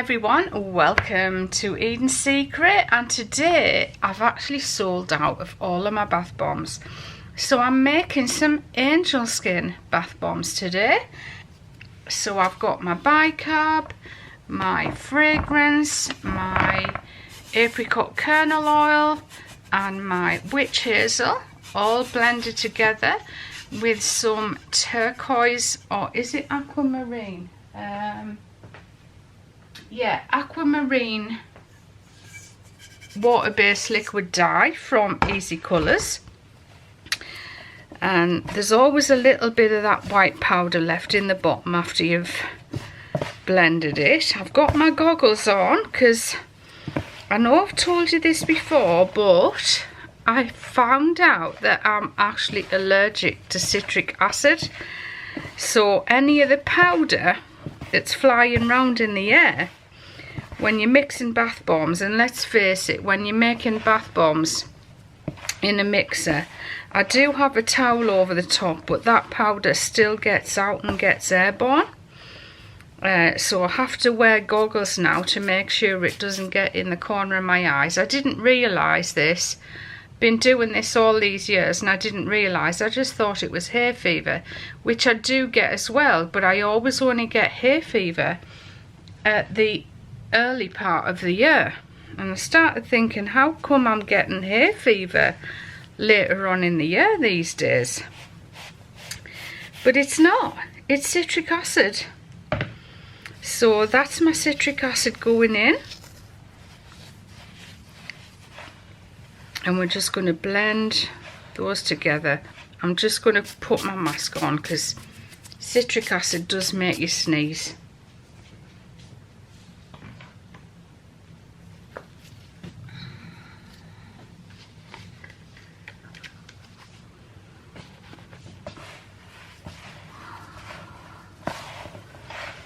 everyone, welcome to Eden's Secret, and today I've actually sold out of all of my bath bombs, so I'm making some angel skin bath bombs today. So I've got my bicarb, my fragrance, my apricot kernel oil and my witch hazel all blended together with some turquoise, or is it aquamarine? Yeah, aquamarine water-based liquid dye from Easy Colours. And there's always a little bit of that white powder left in the bottom after you've blended it. I've got my goggles on because I know I've told you this before, but I found out that I'm actually allergic to citric acid. So any of the powder that's flying around in the air when you're mixing bath bombs, and let's face it, when you're making bath bombs in a mixer, I do have a towel over the top, but that powder still gets out and gets airborne. So I have to wear goggles now to make sure it doesn't get in the corner of my eyes. I didn't realise this. Been doing this all these years and I didn't realise. I just thought it was hay fever, which I do get as well, but I always only get hay fever at the early part of the year. And I started thinking, how come I'm getting hay fever later on in the year these days? But it's not, it's citric acid. So that's my citric acid going in, and we're just going to blend those together. I'm just going to put my mask on because citric acid does make you sneeze.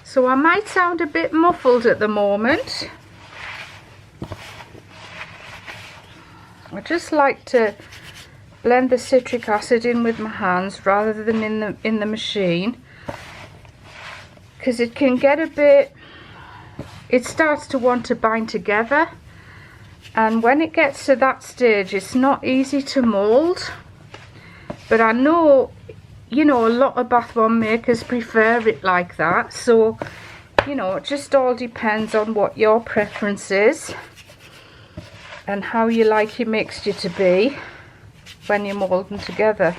So I might sound a bit muffled at the moment. I just like to blend the citric acid in with my hands rather than in the machine, because it can get a bit, it starts to want to bind together, and when it gets to that stage it's not easy to mould. But I know, you know, a lot of bath bomb makers prefer it like that, so you know, it just all depends on what your preference is and how you like your mixture to be when you're moulding together.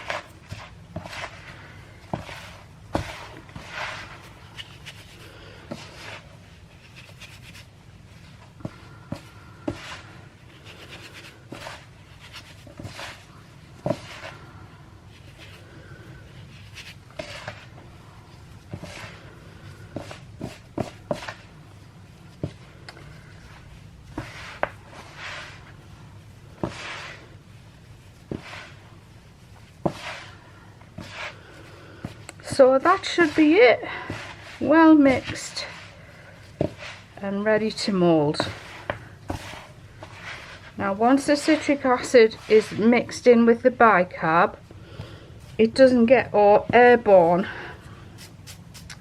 So that should be it, well mixed and ready to mould. Now once the citric acid is mixed in with the bicarb, it doesn't get all airborne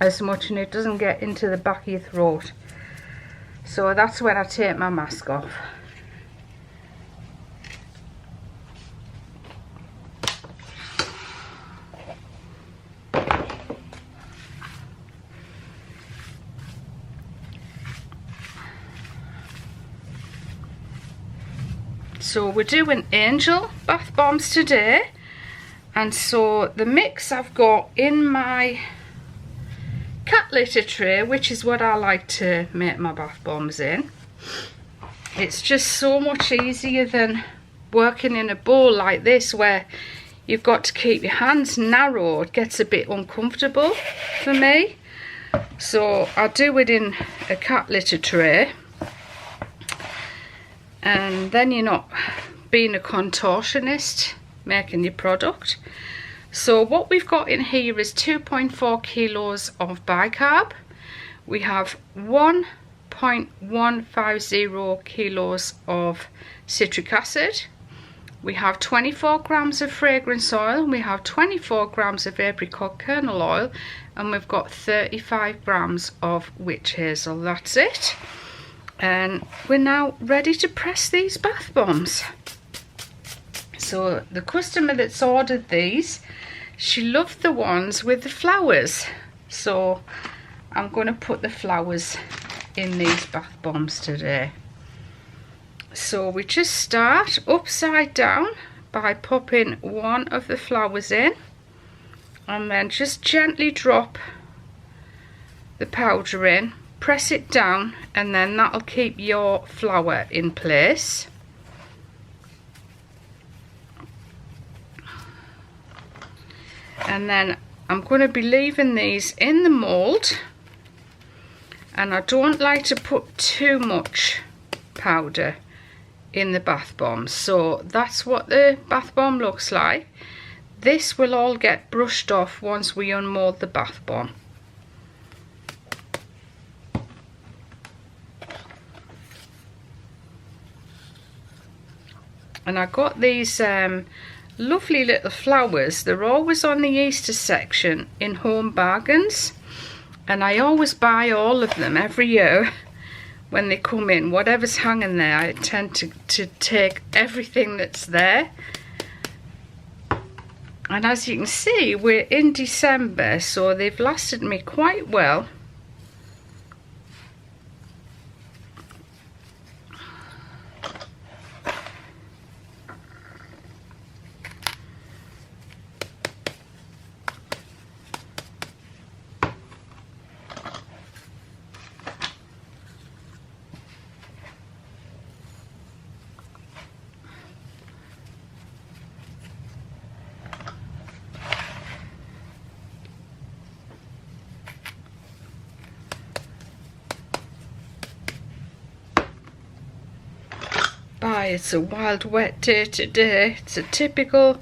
as much, and it doesn't get into the back of your throat. So that's when I take my mask off. So we're doing angel bath bombs today, and so the mix I've got in my cat litter tray, which is what I like to make my bath bombs in. It's just so much easier than working in a bowl like this where you've got to keep your hands narrow. It gets a bit uncomfortable for me, so I do it in a cat litter tray. And then you're not being a contortionist making your product. So what we've got in here is 2.4 kilos of bicarb. We have 1.150 kilos of citric acid. We have 24 grams of fragrance oil, we have 24 grams of apricot kernel oil, and we've got 35 grams of witch hazel. That's it. And we're now ready to press these bath bombs. So the customer that's ordered these, she loved the ones with the flowers. So I'm going to put the flowers in these bath bombs today. So we just start upside down by popping one of the flowers in, and then just gently drop the powder in, press it down, and then that'll keep your flower in place. And then I'm going to be leaving these in the mould, and I don't like to put too much powder in the bath bomb. So that's what the bath bomb looks like. This will all get brushed off once we unmold the bath bomb. And I got these lovely little flowers. They're always on the Easter section in Home Bargains, and I always buy all of them every year when they come in. Whatever's hanging there, I tend to take everything that's there. And as you can see, we're in December, so they've lasted me quite well. It's a wild wet day today. It's a typical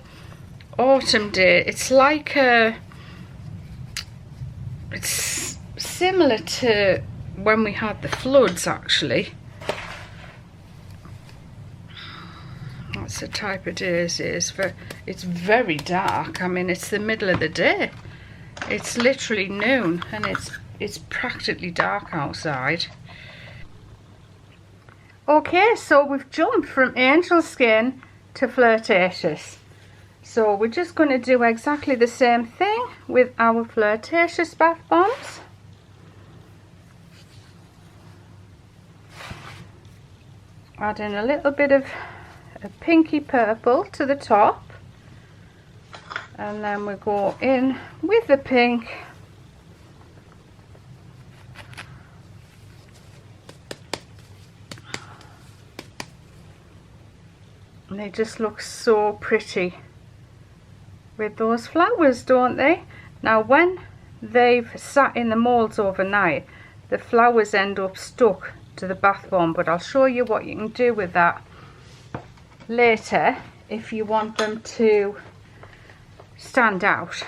autumn day. It's like it's similar to when we had the floods, actually. That's the type of day it is. It's very dark. I mean, it's the middle of the day. It's literally noon, and it's practically dark outside. Okay, so we've jumped from Angel Skin to Flirtatious. So we're just going to do exactly the same thing with our Flirtatious bath bombs. Adding a little bit of a pinky purple to the top. And then we go in with the pink. And they just look so pretty with those flowers, don't they? Now when they've sat in the moulds overnight, the flowers end up stuck to the bath bomb, but I'll show you what you can do with that later if you want them to stand out.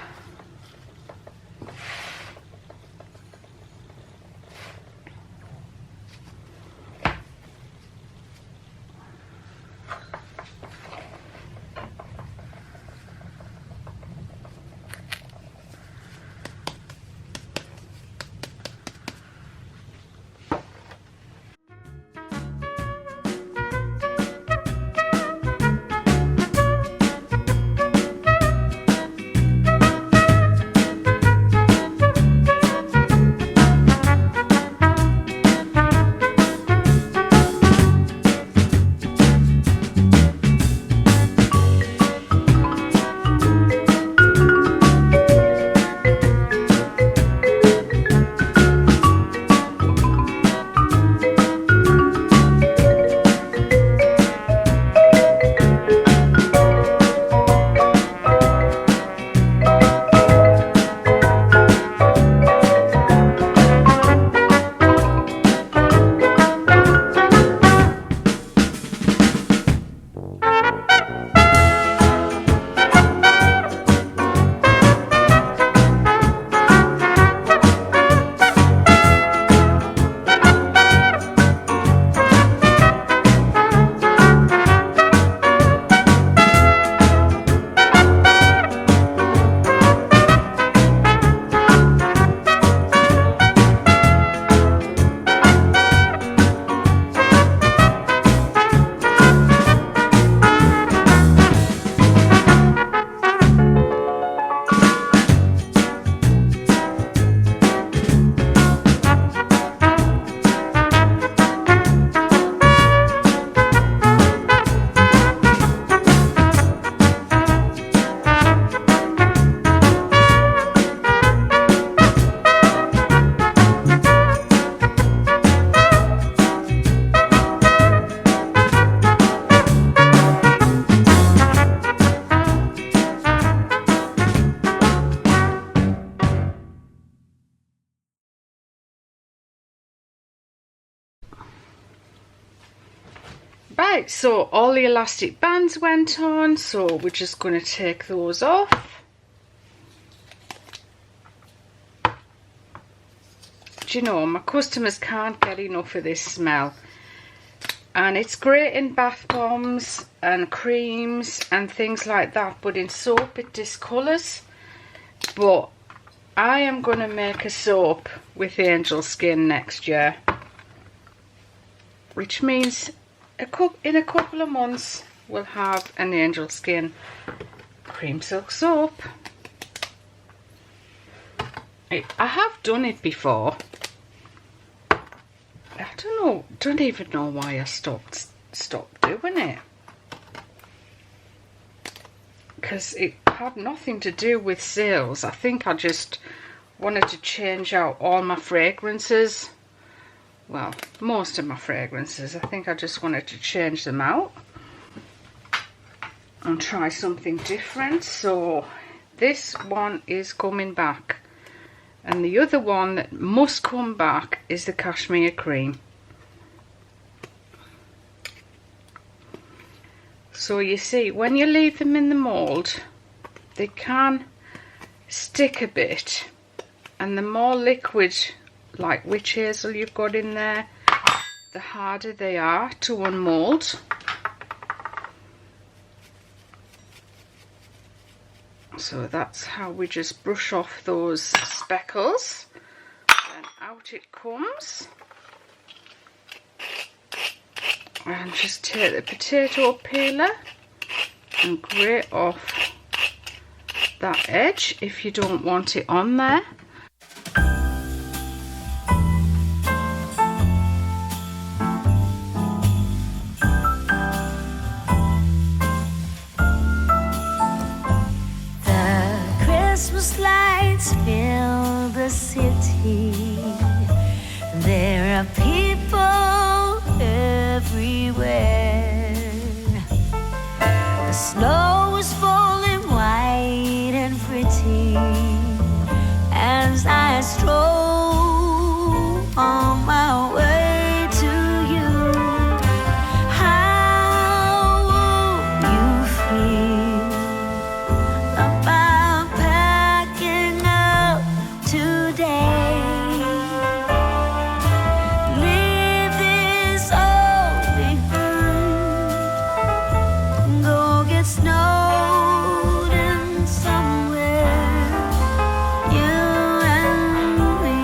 Right, so all the elastic bands went on, so we're just going to take those off. Do you know, my customers can't get enough of this smell. And it's great in bath bombs and creams and things like that, but in soap it discolours. But I am going to make a soap with angel skin next year, which means in a couple of months we'll have an angel skin cream silk soap. I have done it before. I don't even know why I stopped doing it, because it had nothing to do with sales. I think I just wanted to change out all my fragrances. Well, most of my fragrances. I think I just wanted to change them out and try something different. So this one is coming back, and the other one that must come back is the cashmere cream. So you see, when you leave them in the mould, they can stick a bit, and the more liquid, like witch hazel you've got in there, the harder they are to unmould. So that's how we just brush off those speckles, and out it comes. And just take the potato peeler and grate off that edge if you don't want it on there. Christmas lights fill the city. There are people everywhere. The snow is falling white and pretty as I stroll on my way to you. How will you feel about packing up today? Leave this all behind. Go get snowed in somewhere, you and me.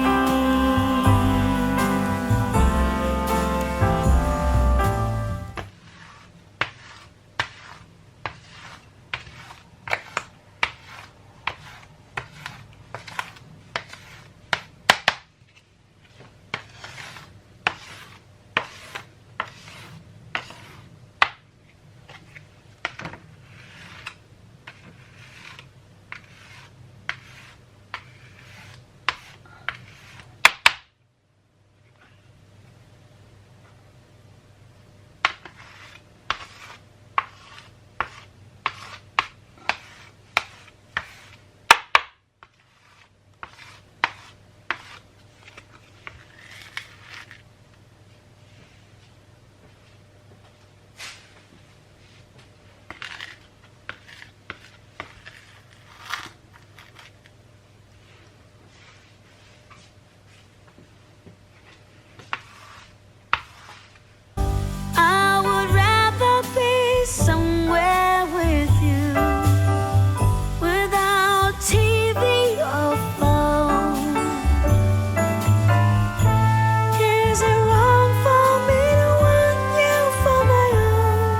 I would rather be somewhere with you, without TV or phone. Is it wrong for me to want you for my own?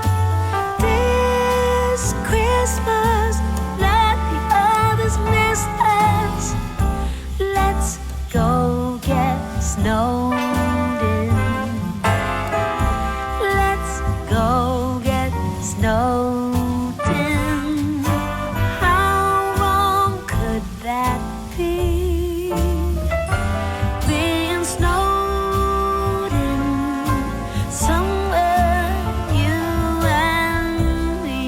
This Christmas, let the others miss us. Let's go get snowed in. Let's go get snowed in. How wrong could that be? Being snowed in somewhere, you and me.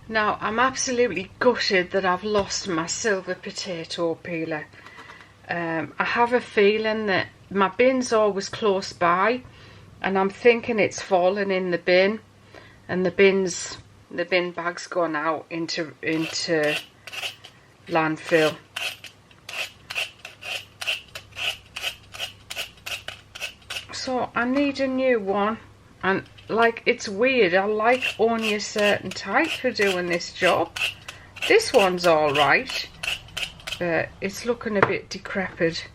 Now I'm absolutely gutted that I've lost my silver potato peeler. I have a feeling that my bin's always close by, and I'm thinking it's fallen in the bin, and the bin bag's gone out into landfill. So I need a new one, and like, it's weird, I like only a certain type for doing this job. This one's alright, but it's looking a bit decrepit.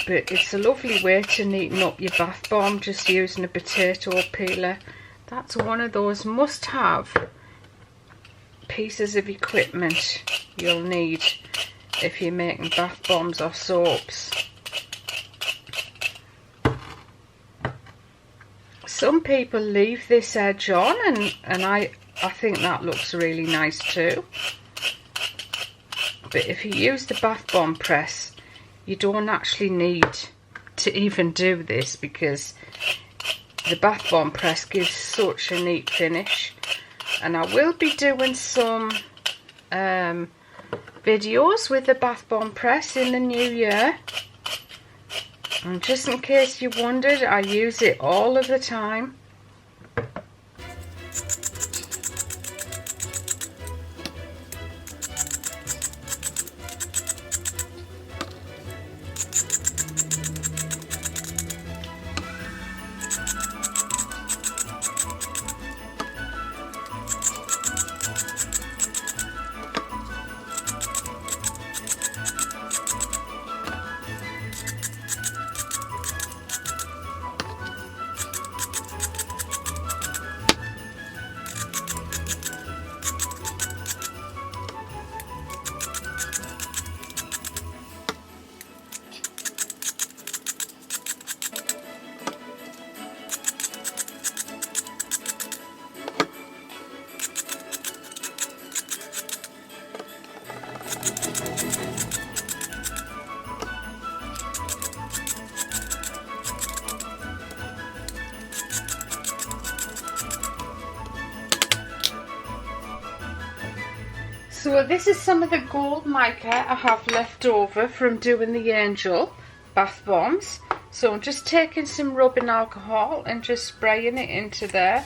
But it's a lovely way to neaten up your bath bomb, just using a potato peeler. That's one of those must-have pieces of equipment you'll need if you're making bath bombs or soaps. Some people leave this edge on, and I think that looks really nice too. But if you use the bath bomb press, you don't actually need to even do this, because the bath bomb press gives such a neat finish. And I will be doing some videos with the bath bomb press in the new year. And just in case you wondered, I use it all of the time. So this is some of the gold mica I have left over from doing the angel bath bombs. So I'm just taking some rubbing alcohol and just spraying it into there.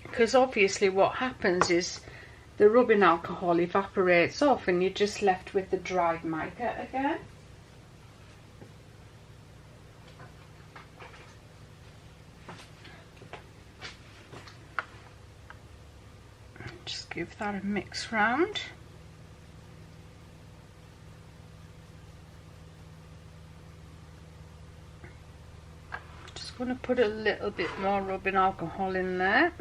Because obviously what happens is the rubbing alcohol evaporates off and you're just left with the dried mica again. Just give that a mix round. Just going to put a little bit more rubbing alcohol in there.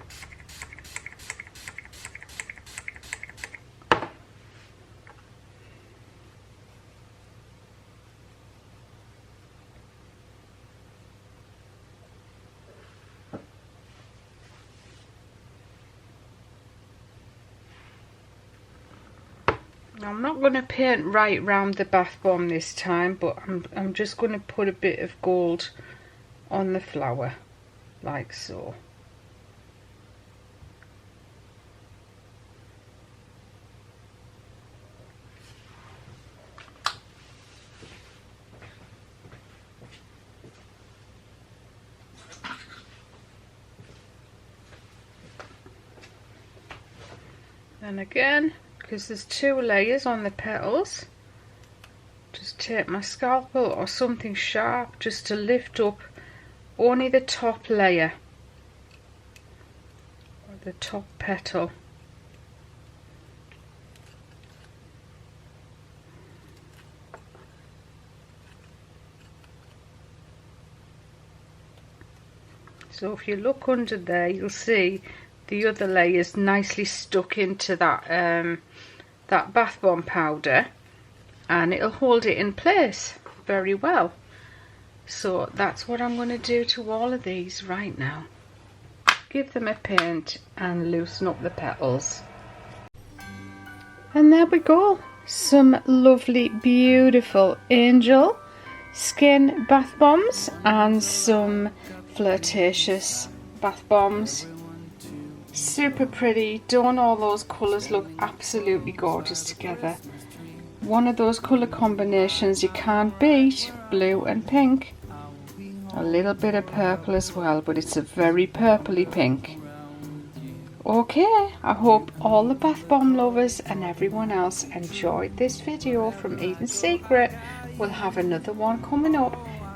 I'm not going to paint right round the bath bomb this time, but I'm just going to put a bit of gold on the flower, like so. And again, because there's two layers on the petals, just take my scalpel or something sharp just to lift up only the top layer, or the top petal. So if you look under there, you'll see the other layers nicely stuck into that that bath bomb powder, and it'll hold it in place very well. So that's what I'm going to do to all of these right now. Give them a paint and loosen up the petals. And there we go. some lovely, beautiful Angel skin bath bombs and some Flirtatious bath bombs. Super pretty. Don't all those colours look absolutely gorgeous together? One of those colour combinations you can't beat, blue and pink. A little bit of purple as well, but it's a very purpley pink. Okay, I hope all the bath bomb lovers and everyone else enjoyed this video from Eden Secret. We'll have another one coming up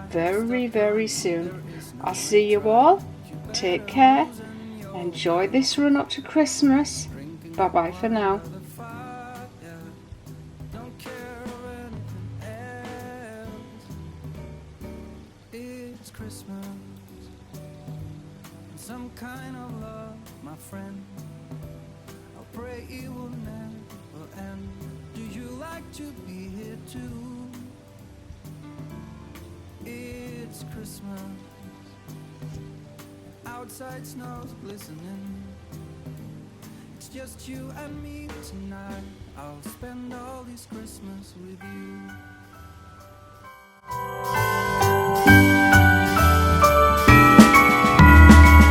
very, very soon. I'll see you all. Take care. Enjoy this run up to Christmas. Bye bye for now. It's Christmas, some kind of love, my friend. I pray it will never end. Do you like to be here too? It's Christmas, outside snow's glistening. It's just you and me tonight. I'll spend all this Christmas with you.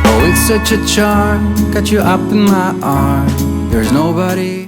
Oh, it's such a charm, got you up in my arms. There's nobody